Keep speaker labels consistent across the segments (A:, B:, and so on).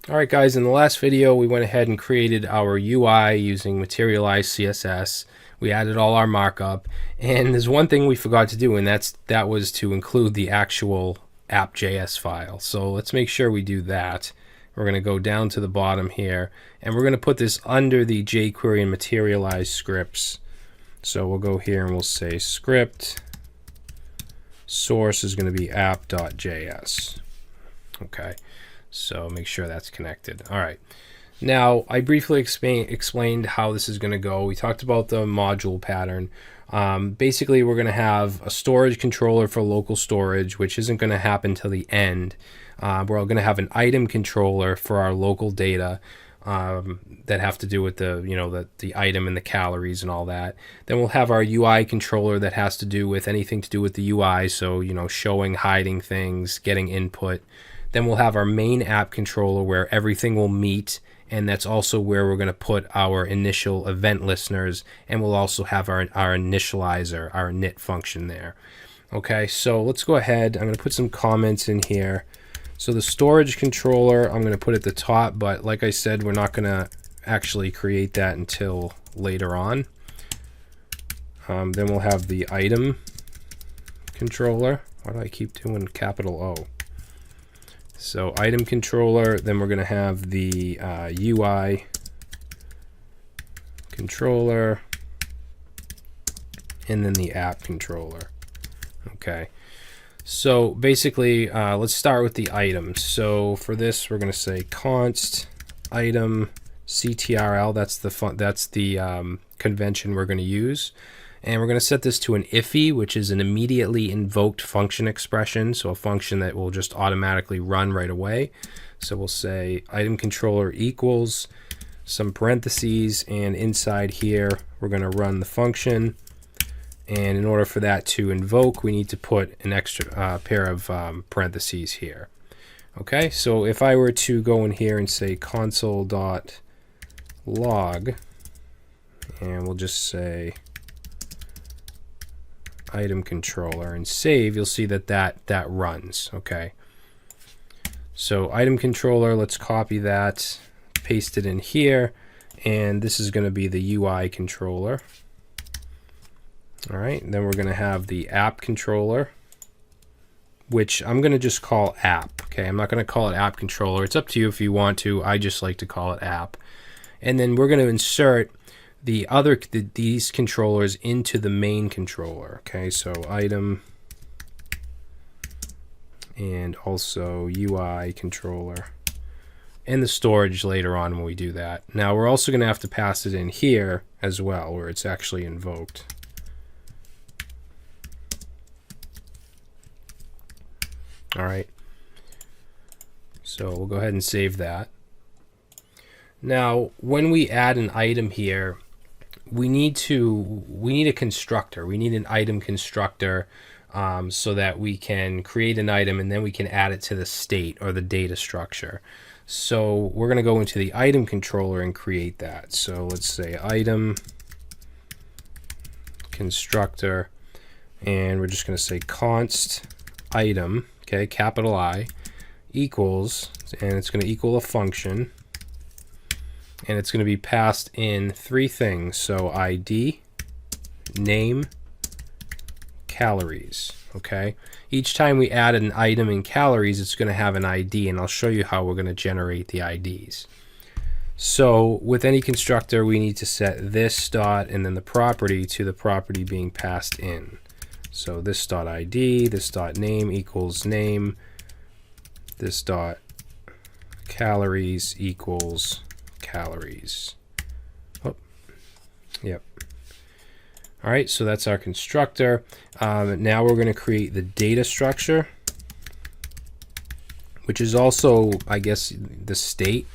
A: Alright guys, in the last video we went ahead and created our UI using Materialize CSS. We added all our markup, and there's one thing we forgot to do, and that was to include the actual app.js file. So let's make sure we do that. We're going to go down to the bottom here, and we're going to put this under the jQuery and Materialize scripts. So we'll go here and we'll say script source is going to be app.js. Okay. So make sure that's connected. All right. Now, I briefly explained how this is going to go. We talked about the module pattern. Basically, we're going to have a storage controller for local storage, which isn't going to happen till the end. We're going to have an item controller for our local data that have to do with the item and the calories and all that. Then we'll have our UI controller that has to do with anything to do with the UI. So, showing, hiding things, getting input. Then we'll have our main app controller where everything will meet, and that's also where we're going to put our initial event listeners, and we'll also have our initializer, our init function there. Okay, so let's go ahead. I'm going to put some comments in here. So the storage controller, I'm going to put at the top, but like I said, we're not going to actually create that until later on. Then we'll have the item controller. Why do I keep doing capital O? So item controller, then we're going to have the UI controller, and then the app controller. Okay. So basically, let's start with the items. So for this, we're going to say const item CTRL. That's the convention we're going to use. And we're going to set this to an IIFE, which is an immediately invoked function expression, so a function that will just automatically run right away. So we'll say item controller equals some parentheses, and inside here we're going to run the function. And in order for that to invoke, we need to put an extra pair of parentheses here. Okay, so if I were to go in here and say console.log, and we'll just say item controller and save, you'll see that runs. Okay, so item controller, let's copy that, paste it in here, and this is going to be the UI controller. All right, then we're going to have the app controller, which I'm going to just call app. Okay, I'm not going to call it app controller. It's up to you if you want to. I just like to call it app. And then we're going to insert these controllers into the main controller. Okay, so item and also UI controller, and the storage later on when we do that. Now we're also going to have to pass it in here as well, where it's actually invoked. All right, so we'll go ahead and save that. Now, when we add an item here, we need a constructor. We need an item constructor so that we can create an item and then we can add it to the state or the data structure. So we're going to go into the item controller and create that. So let's say item constructor, and we're just going to say const item, okay, capital I, equals, and it's going to equal a function. And it's going to be passed in three things. So ID, name, calories. Okay. Each time we add an item in calories, it's going to have an ID, and I'll show you how we're going to generate the IDs. So with any constructor, we need to set this dot and then the property to the property being passed in. So this dot ID, this dot name equals name, this dot calories equals calories. Oh, yep. All right, so that's our constructor. Now we're going to create the data structure, which is also, I guess, the state.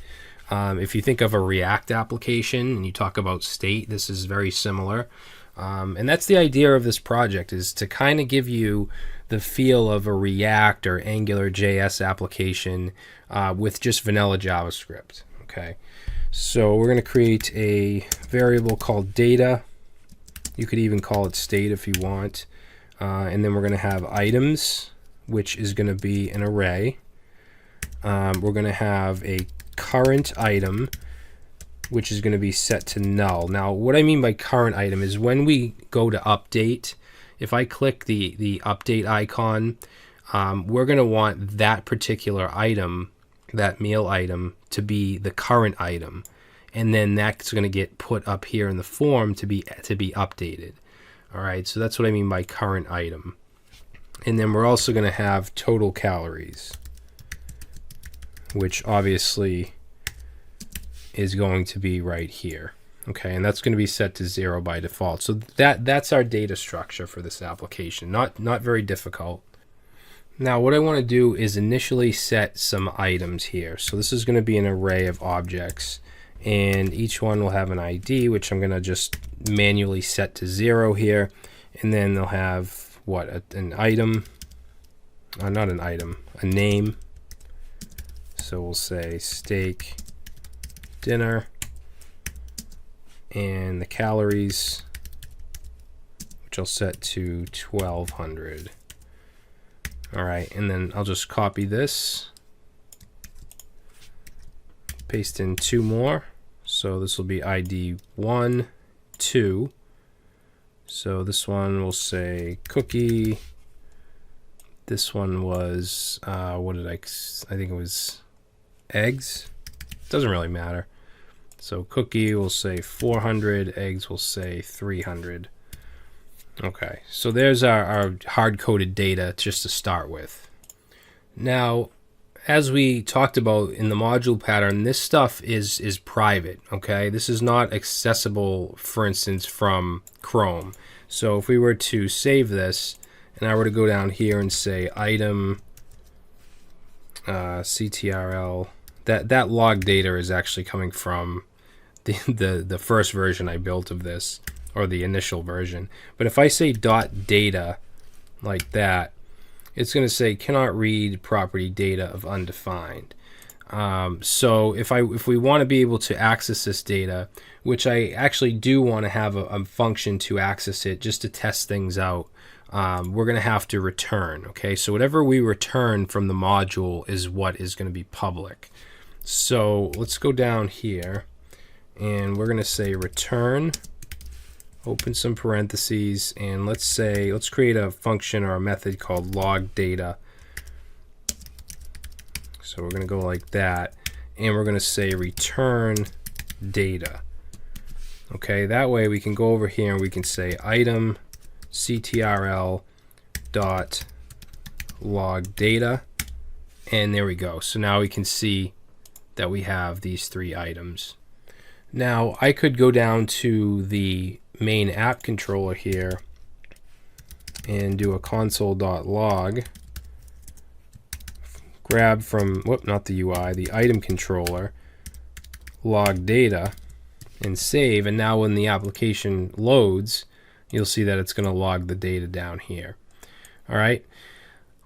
A: If you think of a React application and you talk about state, this is very similar. And that's the idea of this project, is to kind of give you the feel of a React or Angular JS application with just vanilla JavaScript. Okay. So we're going to create a variable called data. You could even call it state if you want. And then we're going to have items, which is going to be an array. We're going to have a current item, which is going to be set to null. Now, what I mean by current item is when we go to update, if I click the update icon, we're going to want that particular item, that meal item, to be the current item. And then that's going to get put up here in the form to be updated. All right, so that's what I mean by current item. And then we're also going to have total calories, which obviously is going to be right here. Okay, and that's going to be set to 0 by default. So that's our data structure for this application. Not very difficult. Now what I want to do is initially set some items here. So this is going to be an array of objects, and each one will have an ID, which I'm going to just manually set to 0 here. And then they'll have what, an item, not an item, a name. So we'll say steak dinner, and the calories, which I'll set to 1200. All right, and then I'll just copy this, paste in 2 more. So this will be ID 1, 2. So this one will say cookie. This one was, what did I think it was eggs. Doesn't really matter. So cookie will say 400, eggs will say 300. Okay, so there's our hard-coded data just to start with. Now, as we talked about in the module pattern, this stuff is private, okay? This is not accessible, for instance, from Chrome. So if we were to save this, and I were to go down here and say item CTRL, that log data is actually coming from the first version I built of this, or the initial version. But if I say .data like that, it's going to say cannot read property data of undefined. So if we want to be able to access this data, which I actually do want to have a function to access it just to test things out, we're going to have to return. Okay, so whatever we return from the module is what is going to be public. So let's go down here, and we're going to say return, open some parentheses, and let's create a function or a method called log data. So we're going to go like that, and we're going to say return data. Okay, that way we can go over here and we can say item ctrl dot log data, and there we go. So now we can see that we have these 3 items. Now I could go down to the main app controller here and do a console.log, grab from, not the UI, the item controller, log data, and save. And now when the application loads, you'll see that it's going to log the data down here. All right.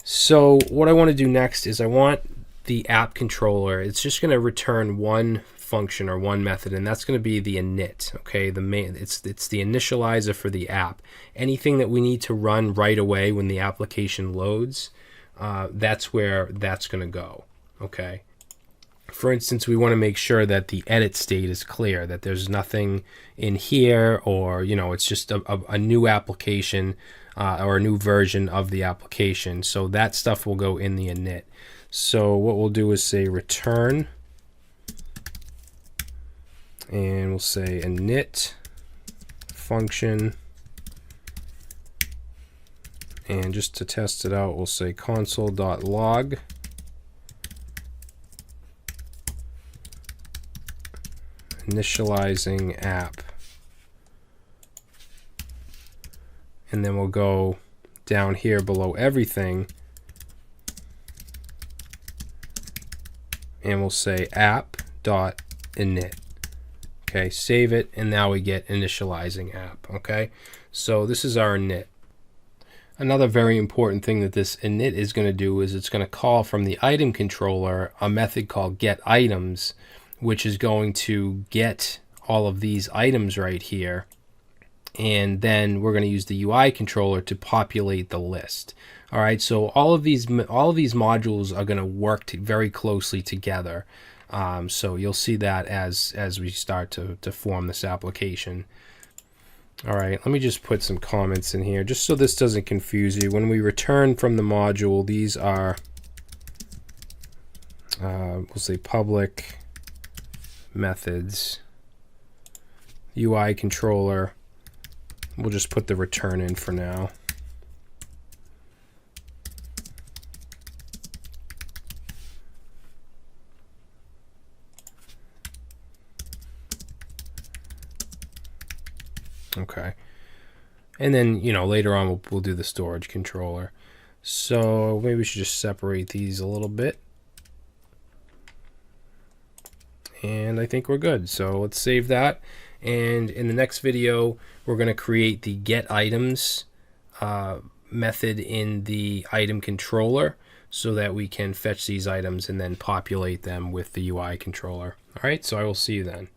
A: So what I want to do next is I want the app controller, it's just going to return one function or one method, and that's going to be the init. Okay, it's the initializer for the app. Anything that we need to run right away when the application loads, that's where that's going to go. Okay, for instance, we want to make sure that the edit state is clear, that there's nothing in here, or it's just a new application or a new version of the application. So that stuff will go in the init. So what we'll do is say return, and we'll say init function, and just to test it out, we'll say console.log initializing app, and then we'll go down here below everything and we'll say app.init. Okay, save it, and now we get initializing app. Okay, so this is our init. Another very important thing that this init is going to do is it's going to call from the item controller a method called getItems, which is going to get all of these items right here, and then we're going to use the UI controller to populate the list. All right, so all of these modules are going to work very closely together. So you'll see that as we start to form this application. All right, let me just put some comments in here just so this doesn't confuse you. When we return from the module, these are, we'll say public methods, UI controller. We'll just put the return in for now. Okay. And then, later on we'll do the storage controller. So maybe we should just separate these a little bit. And I think we're good. So let's save that. And in the next video, we're going to create the get items method in the item controller so that we can fetch these items and then populate them with the UI controller. All right, so I will see you then.